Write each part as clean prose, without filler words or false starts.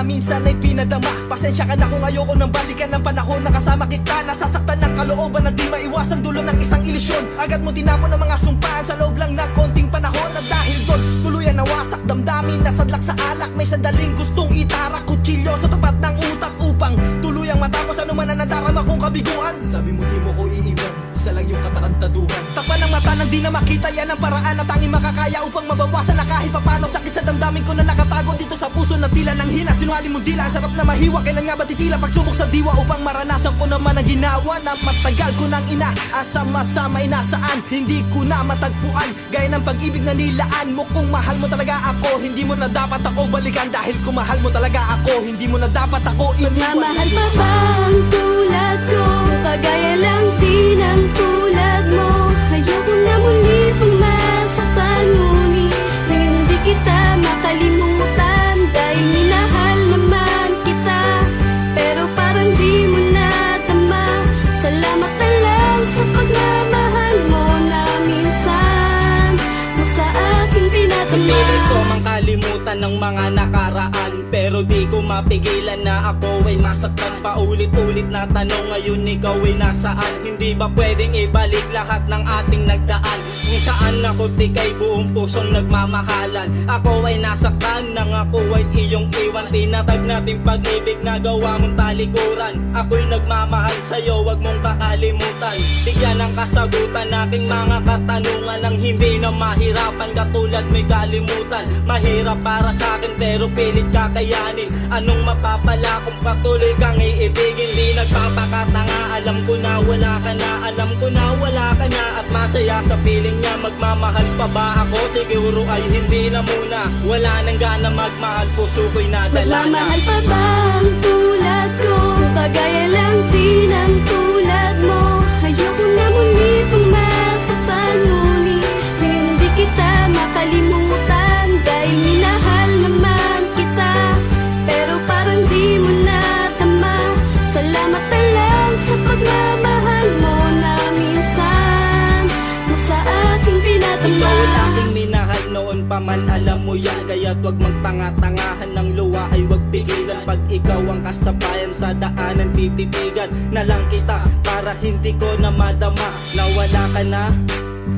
na minsan ay pinadama. Pasensya ka na kung ayoko nang balikan ng panahon na kasama kita. Nasasaktan ng kalooban na di maiwasan, dulo ng isang ilusyon. Agad mo tinapon ang mga sumpaan sa loob lang ng konting panahon. At dahil doon, tuluyan nawasak damdamin, nasadlak sa alak. May sandaling gustong itarak, kutsilyo sa tapat ng utak upang tuluyang matapos ano man na nadarama kong kabiguan. Sabi mo di mo ko iiwan, isa lang yung katarantaduhan. Takpan ng mata nang di na makita, yan ang paraan na tanging makakaya upang mabawasan na kahit papano sakit sa damdamin ko na nakatago dito sa puso na tila ng hina. Sinungaling mo dila, ang sarap na mahiwa, kailan nga ba titila pagsubok sa diwa upang maranasan ko naman ang ginawa na matagal ko nang inaasama-sama inasaan. Hindi ko na matagpuan, gaya ng pag-ibig na nilaan mo. Kung mahal mo talaga ako, hindi mo na dapat ako balikan. Dahil kung mahal mo talaga ako, hindi mo na dapat ako iniwan. Magmamahal pa ba ang tulad ko? Kagaya lang din ang tulad mo. Ayoko na muli pang masaktan, ngunit hindi kita makalimutan. Dahil minahal naman kita, pero parang di mo natama. Salamat na lang sa pagmamahal mo na minsan mo sa aking pinatama. Pilit ko mang kalimutan ng mga nakaraan, pero di ko mapigilan na ako ay masaktan. Paulit-ulit na tanong, ngayon ikaw ay nasaan? Hindi ba pwedeng ibalik lahat ng ating nagdaan? Kung saan ako tikay buong pusong nagmamahalan. Ako ay nasaktan nang ako ay iyong iwan. Tinatag nating pag-ibig na gawa mong talikuran. Ako'y nagmamahal sa'yo, wag mong kakalimutan. Bigyan ng kasagutan aking mga katanungan nang hindi na mahirapan. Katulad may kalimutan, mahirap para sa akin pero pilit kakayanin. Anong mapapala kung patuloy kang iibigin? Di nagpapakatanga, alam ko na wala ka na. Alam ko na wala ka na at masaya sa piling niya. Magmamahal pa ba ako? Siguro ay hindi na muna. Wala nang gana magmahal, puso ko'y nadala na. Magmamahal pa ba ang tulad ko? Kagaya lang din ang tulad mo. Ayoko na muli pang masaktan, ngunit hindi kita makalimutan. Dahil minahal naman kita, pero parang di mo natama. Salamat na lang sa pagmamahal mo na minsan mo sa aking pinatama. Ikaw ang aking minahal noon pa man, alam mo yan. Kaya't wag magtanga-tangahan ng luwa ay wag pigilan. Pag ikaw ang kasabayan sa daanan, tititigan na lang kita para hindi ko na madama na wala ka na,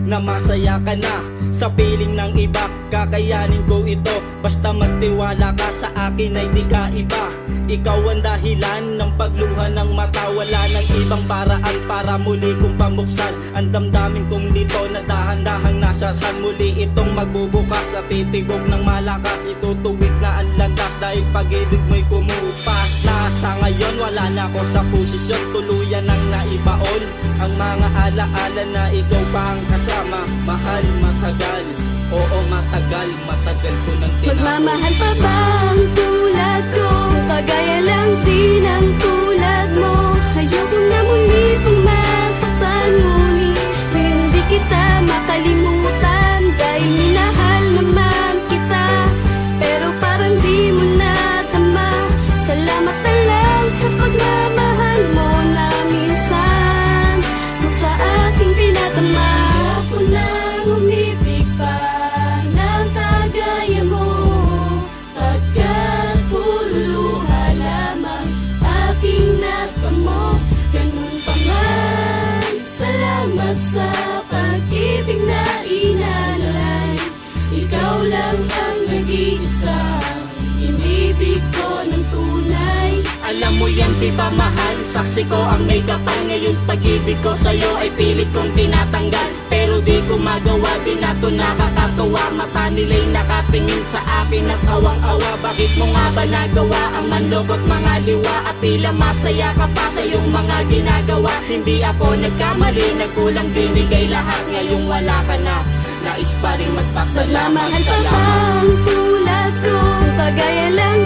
na masaya ka na sa piling ng iba. Kakayanin ko ito, basta magtiwala ka sa akin ay di ka iba. Ikaw ang dahilan ng pagluha ng mata. Wala ng ibang paraan para muli kong pamuksan ang damdamin kong lito na dahan-dahang nasarhan. Muli itong magbubukas at titibok ng malakas. Itutuwid na ang landas dahil pag-ibig mo'y kumupas na. Sa ngayon wala na ako sa posisyon, tuluyan ang naibaon ang mga alaala na ikaw pa ang kasama. Mahal, matagal, oo matagal, matagal ko nang tinapon. Magmamahal pa ba ang tulad ko? Kagaya lang din ang tulad mo. Ayoko na muli pang masaktan, ngunit hindi kita makalimutan. Dahil minahal naman kita, pero parang di mo natama. Salamat na lang sa pagmamahal mo na minsan mo sa aking pinatama. Ayoko nang umibig pa ng kagaya mo, pagkat puro luha lamang aking natamo. Ganun pa man, salamat sa pag-ibig na inalay. Ikaw lang ang nag-iisa, inibig ko ng tunay. Alam mo yan di ba mahal, saksi ko ang may kapal. Ngayon pag-ibig ko sa'yo ay pilit kong tinatanggal, pero di ko magawa, di na to nakakatuwa. Mata nila'y nakatingin sa akin at awang-awa. Bakit mo nga ba nagawa ang manlokot mga liwa? At tila masaya ka pa sa iyong mga ginagawa. Hindi ako nagkamali, nagkulang binigay lahat. Ngayong wala ka na, nais pa rin magpasalamat. Magmamahal pa ba ang tulad ko? Kagaya lang